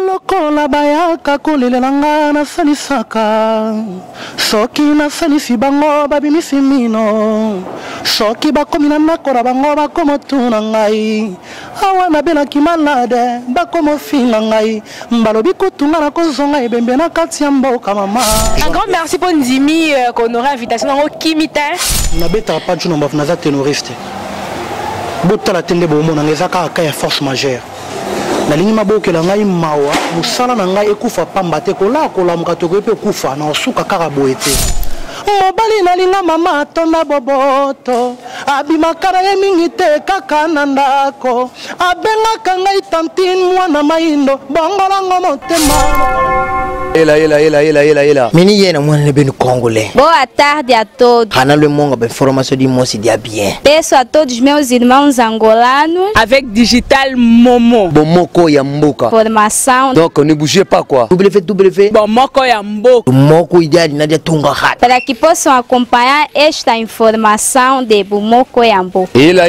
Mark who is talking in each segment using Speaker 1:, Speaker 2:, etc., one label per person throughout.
Speaker 1: lokola bayaka kolelela nga nasalisaka soki nasalisi bango babimisi mino soki bakomi na ndako na bango bakomotuna ngai awa nabelaki malade bakomofinga ngai mbalobi kutunga na kozonga ebembe na kati ya mboka mama.
Speaker 2: Un grand merci pour Ndimi qu'on aura invitation dans Kimite.
Speaker 1: Nabeta pas du nombre naza ténoriste botala tende bomona ngezaka ka ya force majeure nalingi mabokela ngai mawa musala na ngai ekufa pamba te kola muka toko pe kufa na osuka kaka boete mobali nalinga mama tonda boboto abimakara ye mingi te kaka na ndako abengaka ngai tantine mwana maindo bongolango motema.
Speaker 3: Ela. Mini yena mwana benu congolais.
Speaker 4: Boa tarde a todos.
Speaker 3: Hana le monga ben formation de moço dia bien.
Speaker 4: Peço a todos meus irmãos angolanos
Speaker 2: Avec Digital Momo.
Speaker 3: Bomoko ya mboka.
Speaker 4: formação
Speaker 3: Donc ne bougez pas quoi. WW.
Speaker 2: Bomoko ya mboka.
Speaker 3: Moko idade nadia tunga hat.
Speaker 4: para que possam acompanhar esta informação de Bumoko Yambo.
Speaker 3: Ela.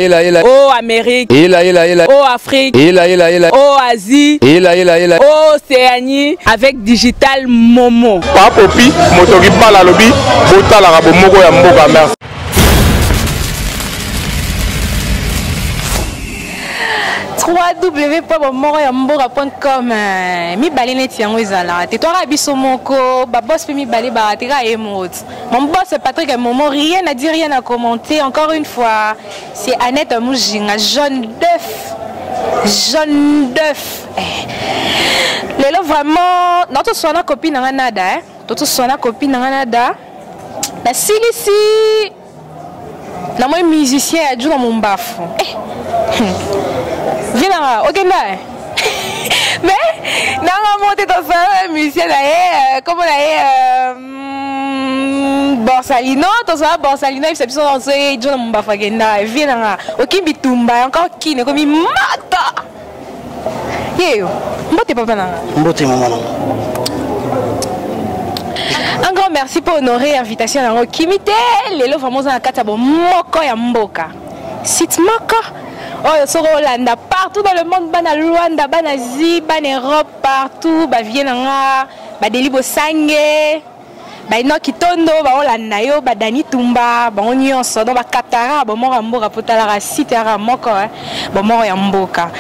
Speaker 2: Oh Amérique.
Speaker 3: Ela.
Speaker 2: Oh Afrique.
Speaker 3: Ela.
Speaker 2: Oh Asie.
Speaker 3: Ela.
Speaker 2: Oh Océanie. Avec Digital Momo.
Speaker 5: Papopi, motoki pala lobi, bota la bomoko ya mboka merci.
Speaker 2: www.bomoroyamboka.com mi bali neti yango ezala te toi biso moko ba boss pe mi bali ba teka emote mon boss Patrick Momo rien à dire rien à commenter encore une fois c'est Annette Mujinga jaune d'œuf lelo vraiment notre sona copine na nada toto sona copine na nada la silisi na moi musicien ya juna mombafu viens là, ok là. Mais non, monter dans ça, musicien là, comment là, Borsalino, dans ça, Borsalino, il s'est besoin d'entrer, John Mbafagenda, viens là, ok bitumba, encore qui ne comme mata. Yo, mbote papa na.
Speaker 1: Mbote maman.
Speaker 2: Un grand merci pour honorer l'invitation dans Kimite. Les lots vraiment dans la carte moko ya mboka. Site moko. Oh, sur Hollande, partout dans le monde, ban à Luanda, ban à Asie, ban Europe, partout, ba Vienna, ba Delibo Sangue, ba Inoki Tondo, ba Hollande yo, ba Dani Tumba, ba Onionso, ba Katara, ba Mora Mboka, Potala, Site Ara Moko, ba Mora Yamboka.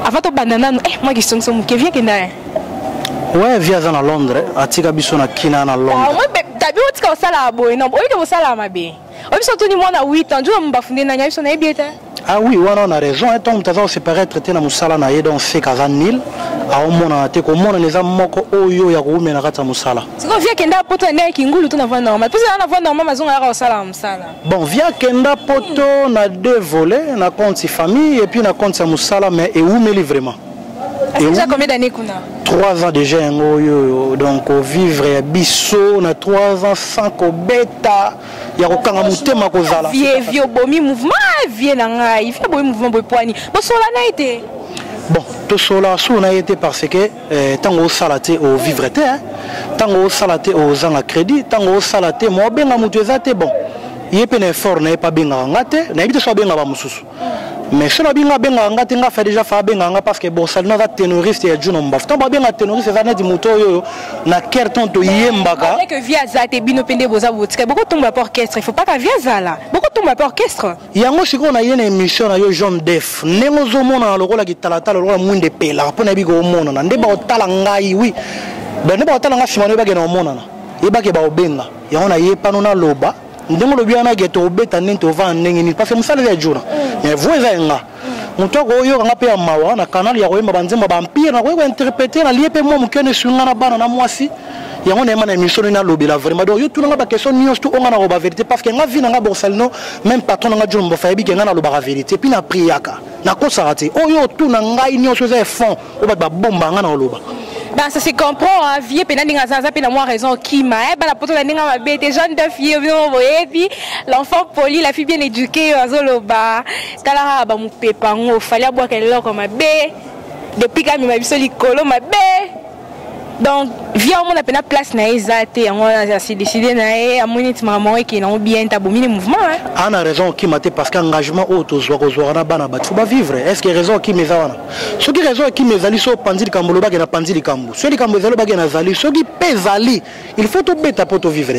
Speaker 2: Avant to banana, moi qui sont qui vient Kenda.
Speaker 1: Ouais, via à Londres, atika biso na kina na Londres.
Speaker 2: Ah, moi tabi otika osala boy, non, oyo ke osala mabe. Oyo biso tuni mwana 8 ans, jo mbafunde na nyabiso na ebieta.
Speaker 1: Ah oui, on a raison. Et donc, nous séparé traité dans Moussala na yedon fait Kazanil. A au monde na te ko monde les amoko oyo ya ko mena kata Moussala.
Speaker 2: C'est quoi via kenda poto na kingulu tu na voix normal. Parce que na voix normal mazonga ya osala Moussala.
Speaker 1: Bon, via kenda poto na deux volets, na compte famille et puis na compte Moussala mais et où meli vraiment.
Speaker 2: Et déjà combien d'années qu'on a?
Speaker 1: 3 ans déjà ngoyo donc vivre ya biso na 3 ans sans ko beta ya ko kanga mutema ko zala.
Speaker 2: Vieux bomi mouvement vie na ngai, vieux bomi mouvement boy poani. Bo sola na été.
Speaker 1: Bon, tout cela sous na été parce que tango salaté au vivre té tango salaté aux ans à crédit tango salaté mo benga mutu ezate bon. Yépe na effort na pas benga ngate na ebite so benga ba mususu. Mais si on a bien fait déjà parce que bon, ça n'a pas ténoriste et Juno Mbaf. Tant bien ténoriste, ça n'a dit moto na kerton to yembaka.
Speaker 2: Que via Zate bino pende boza botika. Beaucoup tombe par orchestre. Il faut pas qu'à via Zala. Beaucoup tombe par orchestre.
Speaker 1: Yango siko na yene émission na yo John Def. Nengo zo mona na lokola gitalata lokola munde pela. Pona bigo mona na ndeba otala ngai oui. Ben ndeba otala nga simano ba gena mona na. Yebake ba obenga. Yango na yepa no na loba. Ndemo lobi ana geto obeta nento va ndengeni parce que musala ya jura. Mais vous nga. Muto ko yo nga pe ya mawa na canal ya koyemba banzemba ba empire na ko interpréter na liepe mo mukene sunga na bana na mwasi. Yango na ema na émission na lobi la vraiment donc yo tout nga ba question news tout nga na ba vérité parce que nga vi nga Borsalino même patron nga John Mbofa yebi nga na loba la vérité puis na priaka. Na ko sarate. Oyo tout na ngai nyonso za fond o ba bomba nga na loba.
Speaker 2: Ben ça se comprend, hein, vieux pénadinga zaza péna moi raison qui m'a ben la poto la ninga ma bête jeune de fille vous voyez puis l'enfant poli la fille bien éduquée azoloba kala ba mu pepango fallait boire quelle heure comme ma bé depuis quand m'a biso likolo ma bé donc via on appelle place na ezate on a décidé na a monite maman qui non bien tabomine mouvement
Speaker 1: on a raison qui m'a parce qu'engagement auto zo na bana ba faut vivre est-ce que raison qui me zawana ce qui raison qui me zali so pandili kambolo ba na pandili kambo ce qui kambo zalo ba na zali ce qui pezali il faut to beta pour to vivre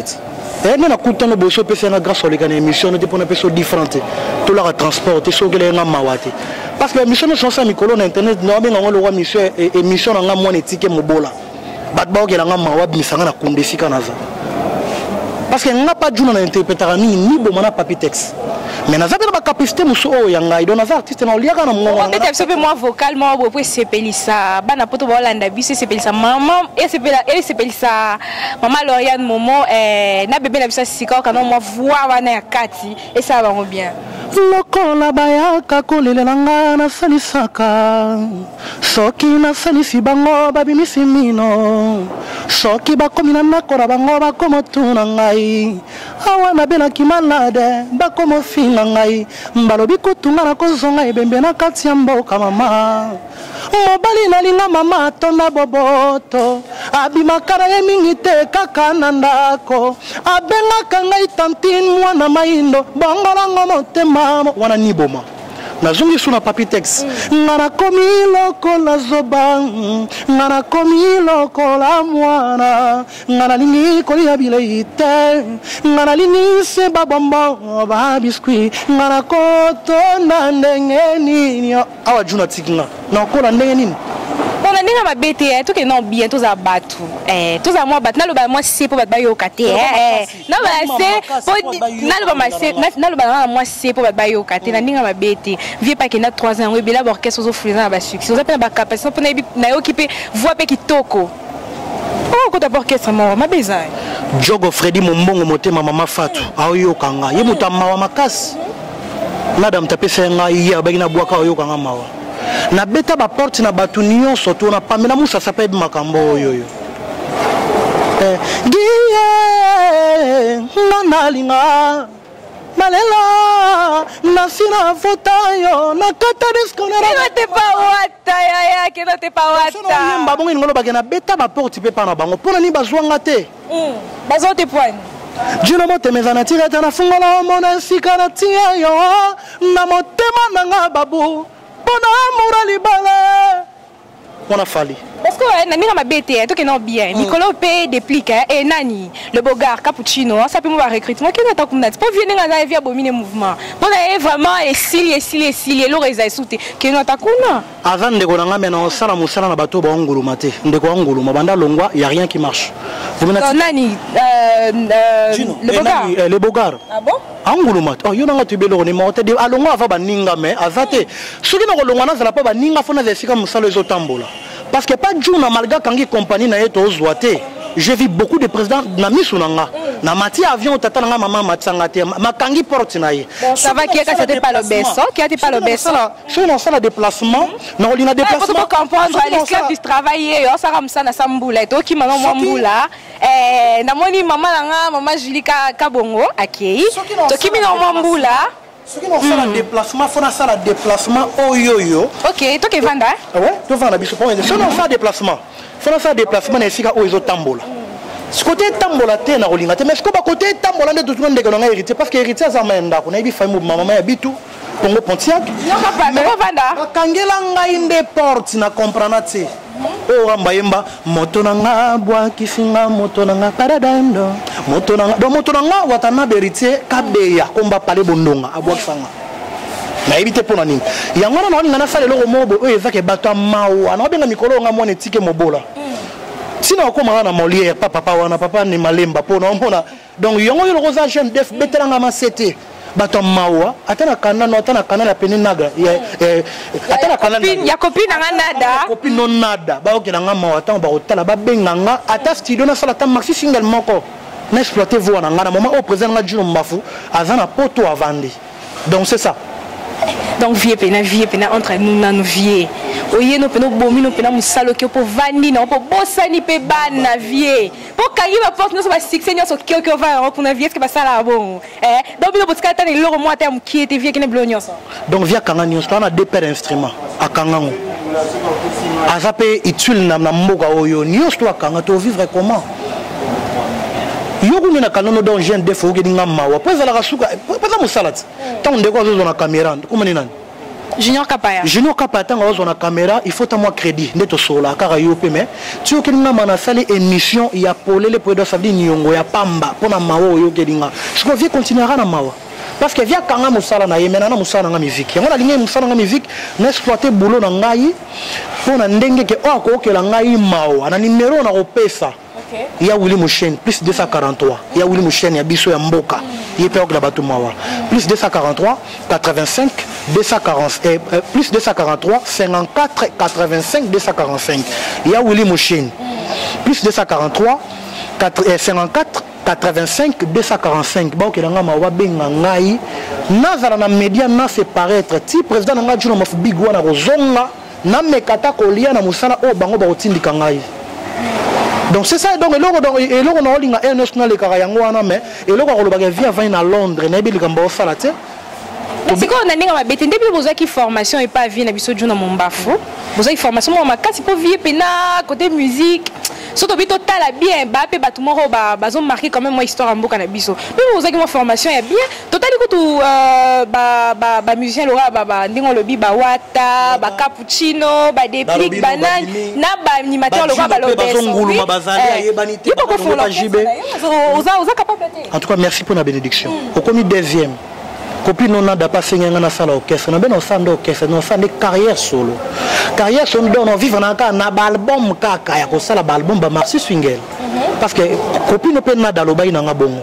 Speaker 1: et nous na kutana boso pesa na grâce au les émission de pour na peso différente tout leur transport so que les nga mawate parce que mission sont ça mikolo na internet no benga ngolo wa mission émission na nga mwana tike mobola bat ba okela nga mawa bisanga na kundesika naza parce que nga pas juna na interpréter ni bo mana papi texte mais naza ba capacité muso o yanga ido naza artiste na oliaka na mongo
Speaker 2: en fait c'est moi vocalement bo pour sepelisa bana poto ba landa bisi sepelisa maman et sepelisa maman Lauriane Momo na bébé na bisa sika kana moi voix wana ya kati et ça va bien
Speaker 1: lokola bayaka kolelela nga nasalisaka soki nasalisi bango babimisi mino soki bakomi na nakora bango bakomotuna ngai awa nabelaki malade bakomofinga ngai mbalobi kutunga na kozonga ebembe na kati ya mboka mama mobali nalinga mama atonda boboto abimaka na ye mingi te kaka na ndako abengaka ngai tantine mwana maindo bongolango motema wana niboma nazungi suna papi tex ngana komi lokola zoba ngana komi lokola mwana ngana lingi kolia bilei te ngana lingi se babombo ba biscuit ngana kotonda ndenge nini awa juna tikinga na kola ndenge nini
Speaker 2: on a déjà ma BT tout que non bien tous à battre tous à moi battre na le ba moi c'est pour battre yo kate na ba c'est na le ba ma c'est na le ba moi c'est pour battre yo kate na ninga ma BT vie pas que na 3 ans oui bila orchestre zo fluent ba succès on appelle ba capacité pour na yo kipe voix pe kitoko oh ko d'abord orchestre ma besoin
Speaker 1: Jogo Freddy Mombongo motema mama Fatou ayo kanga ye mutama wa makasi madame tapesa nga ya bagina bwaka ayo kanga mawa na beta ba porte na batu nyonso to na pamela musa sape makambo yoyo giye nanalinga malela na sina fotayo na kata deskonera
Speaker 2: que te pa wata ya que no te pa wata
Speaker 1: yemba bongo ngolo bagena beta ba porte pe pa na bango pona ni bazwanga te
Speaker 2: bazo te point
Speaker 1: Jino mote mezana tireta na fungola mona sikana tia yo na motema nanga babu pona morali bala on a fallu
Speaker 2: parce que nani ma BT tout que non bien Nicolo paye déplique et nani le Bogart cappuccino ça peut moi recrutement qui n'attend comme pas venir à via abominer mouvement on a vraiment et s'il l'aurait sauté qui n'attend qu'on
Speaker 1: avant de gonanga maintenant sala musala na bato ba ngulu mate ndeko ngulu mabanda longwa y a rien qui marche vous menez
Speaker 2: nani
Speaker 1: le Bogart
Speaker 2: ah bon
Speaker 1: angulu mate oh yo nanga tubelo ni mote de alongwa ava baninga mais azate soki na kolongwa na zala pa baninga fona zesika musala ezotambola parce que pas jour malgré kangi compagnie na yeto ozwate j'ai vu beaucoup de présidents na misunanga na mati avion tata nga maman matsanga te makangi porte na ye
Speaker 2: ça va qui est c'était pas le besso qui a pas le besso
Speaker 1: je non ça le déplacement non il a déplacement
Speaker 2: pour comprendre l'esclave du travailler ça comme ça na sambula to ki maman mwambula na moni maman nga maman Julika Kabongo akei to ki mina mwambula
Speaker 1: ce qui nous fait le déplacement, faut faire le déplacement au yo-yo.
Speaker 2: Ok, toi qui vanda?
Speaker 1: Ouais, tu vas na biso point. Si on fait déplacement, faut faire déplacement na fika oyo tambola. Ce côté tambola te na rolinga te, mais ce que côté tambola de tout le monde nga hérité parce que hérité ça menda ko na bi famille maman ya bitu Congo Pontiac.
Speaker 2: Non pas vanda.
Speaker 1: Kangela ngai nde porte na comprendre te. Oh ambayemba moto nanga bwa kisinga moto nanga paradando moto nanga do moto nanga watana berité kabeya komba pale bondonga abwa kisanga na ebite pona nini yango na ninga na sale loko mobo oyo ezake bato mawa na benga mikolo nga mwana etike mobola sina okoma na Molière papa wana papa ni malemba pona omona donc yango yo roza jeune def betelanga masete bato mawa atana kana la peni naga atana kana
Speaker 2: ya copine nga nada
Speaker 1: copine non nada ba okela nga mawa tan ba otala ba benga nga ata studio na sala ta maxi single moko na exploiter voix na nga na moment au présent nga Juno Mbafu azana poto avandi donc c'est ça
Speaker 2: donc vie pena entre nous na nous vie oye no pena bomi no pena musalo ke po vandi na po bosani pe bana vie po kayi ba porte no so ba succès no so ke va pour na vie que ba sala bon donc bino botika tane loro mo ata mkiete vie ke ne blonyo so
Speaker 1: donc via kanga nyos on a deux paires instruments a kangango azape utile na mboka oyo nyonso to akanga to vivre comment yoko na kanono donc jeune defo ke dinga mawa po ezala kasuka pesa musalati tant ndeko azo na caméra comment ni nani
Speaker 2: Junior Kapaya
Speaker 1: tant azo na caméra il faut ta moi crédit ndeto sola kaka yo pe mais tu ke dinga mana sali émission ya polele po do sabdi nyongo ya pamba pona mawa yo ke dinga siko vie continuera na mawa parce que via kanga musala na yemena na musala na musique yango na lingi musala na musique na exploiter boulot na ngai pona ndenge ke o ko ke la ngai mawa na numéro na kopesa. Il y a Willy Mouchen, plus 243. Il y a Willy Mouchen, il y a Bissou et Mboka. Il y a la Batoumawa. Plus 243, 85, 240, plus 243, 54, 85, 245. Il y a Willy Mouchen. Plus 243, 54, 85, 245. Bon, il y a un benga ngai. Nazara na média na se paraître. Si président nga djuna mafu bigwa na rozonga, na mekata kolia na musala o bango ba otindika ngai. Donc c'est ça, donc et là on a eu un national de Karayangoana, mais et là on a vu à Londres, on a vu le Gambo Salate.
Speaker 2: C'est quoi on a dit que depuis vous avez formation et pas vie na biso djuna mombafo. Vous avez formation moi ma kasi pour vie pena côté musique. Surtout bito tala bien ba pe batu moko bazon marqué quand même moi histoire en boka na biso. Mais vous avez une formation et bien total tout ba musicien lora ba ndingo lobi ba wata ba cappuccino ba déplique banane na ba animateur lora ba lobe.
Speaker 1: En tout cas merci pour la bénédiction. Au commis deuxième copine on a pas signé na sala orchestre na ben on sande orchestre on sande carrière solo on vivre na album kaka ya ko sala album ba Marcy Swingel parce que copine pe na daloba ina nga bongo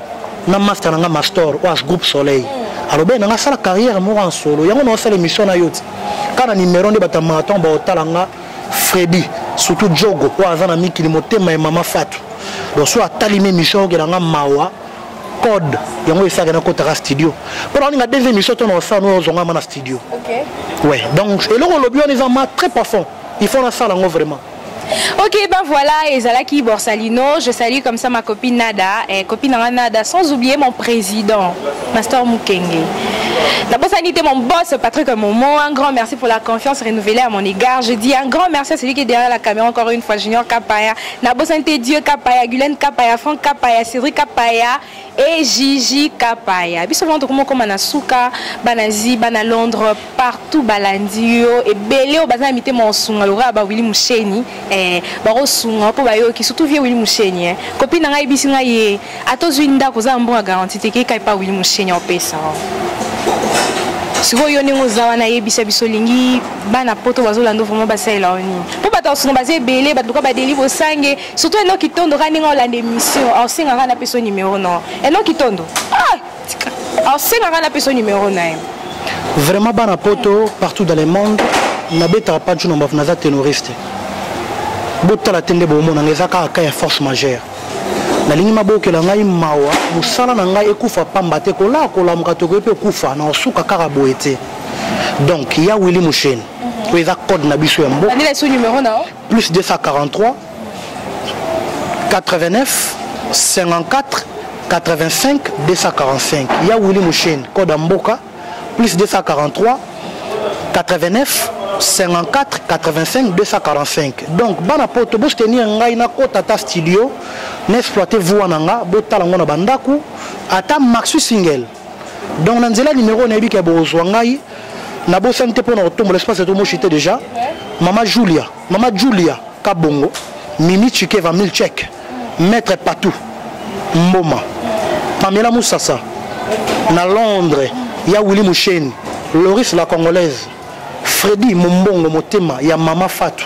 Speaker 1: na master na nga master ou groupe Soleil alors ben na sala carrière mo en solo yango no sala émission na yoti kana numéro de bata marathon ba otalanga Freddy surtout Jogo ou azana mikili motema et mama Fatou donc soit talime émission ke nga mawa code yango isa kana kota studio pour on a des émissions on ça nous on a studio. OK. Ouais, donc et là on lobby on est très profond. Il faut la salle en vraiment.
Speaker 2: Ok, ben voilà, et Zalaki Borsalino, je salue comme ça ma copine Nada, et copine Nada, sans oublier mon président, Master Mukenge. D'abord, ça a été mon boss, Patrick Momo, un grand merci pour la confiance renouvelée à mon égard. Je dis un grand merci à celui qui est derrière la caméra, encore une fois, Junior Kapaya, Nabo Santé Dieu Kapaya, Guylaine Kapaya, Franck Kapaya, Cédric Kapaya, et Gigi Kapaya. Puis souvent, comme Manasuka, Banazi, Bana Londres, partout, Balandio, et Belé, au bazar, imité mon son, alors, Willy Moucheni. Baro sunga po bayo ki surtout vie Willy Moucheni copine ngai bisinga ye atozwinda koza mbonga garantie te ke kai pa Willy Moucheni opesa siko yo ningo zawa na yebisa biso lingi bana poto bazolando vraiment basela oni po bata sunga bazé belé batuka ba deliver sange surtout eno kitondo kaninga olanda émission au singa kana peso numéro non eno kitondo au singa kana peso numéro na
Speaker 1: vraiment bana poto partout dans le monde na beta pas de nombre na za ténoriste bota la tende bo mona ngezaka ka force majeure na lingi maboke la ngai mawa musala na ngai ekufa pamba te ko la ko la mukato ko pe kufa na osuka kaka boete donc il y a Willy Mouchen ko eza code na biso ya mbo
Speaker 2: numéro na
Speaker 1: plus 243 89 54 85 245 il y a Willy Mouchen code mboka plus 243 89 54 85 245 donc bana poto bo tenir ngai na kota ta studio n'exploiter vous nanga bo talango na bandaku ata Marcy Single donc na nzela numéro na bika bo ngai na bo santé pour na tomber l'espace to mo chité déjà mama Julia Kabongo Mimi Chikeva Milchek maître Patou Mboma Pamela Moussassa na Londres il y a Willy Mouchen Loris la Congolaise Freddy Mombongo motema ya mama Fatou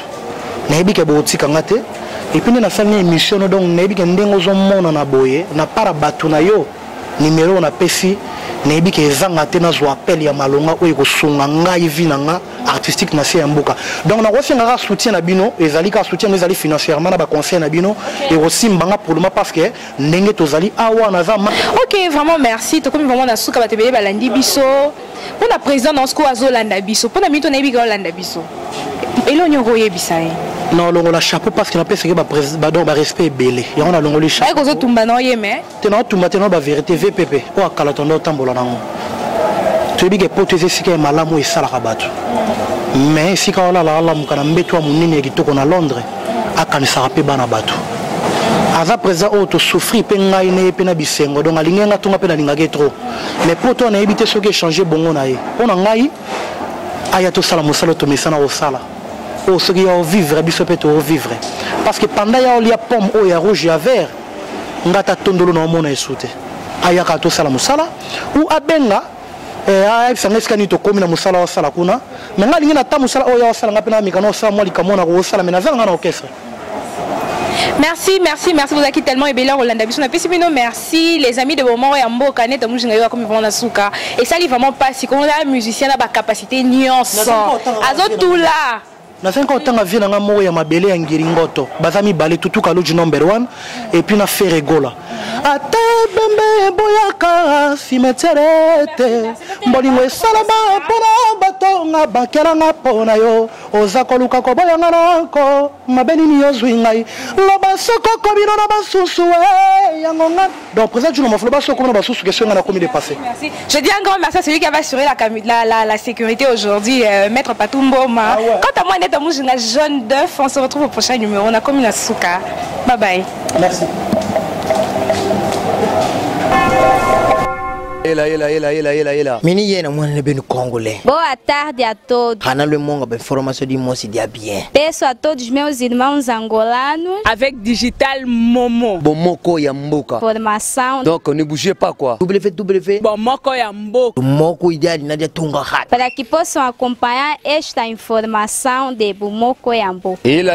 Speaker 1: na yebike botika ngate et puis na sanga émission donc na yebike ndengo zo mona na boye na para batu na yo numéro na pesi na yebike ezanga te na zo appel ya malonga oyo ko sunga ngai vinanga artistique na se mboka donc na kosenga ka soutien na bino ezali ka soutien ezali financièrement na ba conseil na bino et aussi mbanga pour le moment parce que ndenge tozali awa na za
Speaker 2: OK vraiment merci to comme vraiment na suka batebele balandi biso pour la président dans ce qu'on a zolanda biso pour la mito na biga olanda biso elonyo roye bisaye
Speaker 1: non longo la chapeau parce que na pese que ba président ba respect belé ya on a longo le chapeau
Speaker 2: ko zo tumba na yeme
Speaker 1: te na tumba te na ba vérité VPP o akala tondo tambola nango to biga potese sika malamu esala ka bato mais esika olala alamuka na mbeto ya monene ya kitoko na Londres akanisaka mpe bana bato aza présent oyo tosouffrir mpe ngai na ye mpe na bisengo donc alingi nga tonga mpe nalingaki trop mais po to nayebi te soki échange bongo na ye mpo na ngai aya tosala mosala oyo tomesana kosala oyo soki ya ovivre biso mpe toovivre parce que pendant ya olia pomme oyo ya rouge ya vert nga ta tondolo na omona esu te ayaka tosala mosala ou abenga ayebisanga esika nini tokomi na mosala osala kuna me nga alingi na ta mosala oyo ya osala nga mpe na mikana osala mwa likambo na koosala me nazanga na orchestre.
Speaker 2: Merci, merci, merci. Vous avez tellement ébélé Rolanda Bisson. Merci les amis de Bomo et Ambo Kanet, comme je n'ai comme Yvonne Souka. Et ça, il vraiment pas si on a un musicien à capacité nuance. Azot tout là.
Speaker 1: Na 5 ans à vie na mo ya mabele ya ngiringoto. Bazami balé tout ka loji number 1 et puis na feregola. Ate bembe boyaka simeterete. Mbolingo salama pona batonga bakela nga pona yo. Ozako luka ko boyanga nanko mabeni ni yozwingai. Loba soko ko bino na basusu yangonga. Donc présent tu no maflo ba soko na basusu question na komi dépasser.
Speaker 2: Merci. Je dis un grand merci à celui qui va assurer la sécurité aujourd'hui, maître Patumboma. Quant à moi un jeune d'œuf, on se retrouve au prochain numéro. On a comme une souka. Bye bye.
Speaker 1: Merci.
Speaker 3: Mini yena mwana ne benu congolais.
Speaker 4: Boa tarde a todos.
Speaker 3: Hana le monga be formation de mosi dia bien.
Speaker 4: Peço a todos meus irmãos angolanos
Speaker 6: avec Digital Momo.
Speaker 3: Bomoko ya mboka.
Speaker 4: Formação.
Speaker 3: Donc ne bougez pas quoi. www.
Speaker 6: Bomoko ya mboka.
Speaker 3: Moko ideal nadia tunga hat.
Speaker 4: Para que possam acompanhar esta informação de Bomoko ya mboka.
Speaker 5: Ela.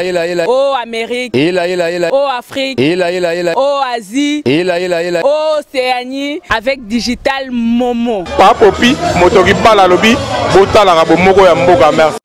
Speaker 6: Oh Amérique.
Speaker 5: Ela.
Speaker 6: Oh Afrique.
Speaker 5: Ela.
Speaker 6: Oh Asie.
Speaker 5: Ela.
Speaker 6: Oh Océanie avec Digital Momo.
Speaker 5: Papopi, motoki pala lobi, botala ka bomoko ya mboka merci.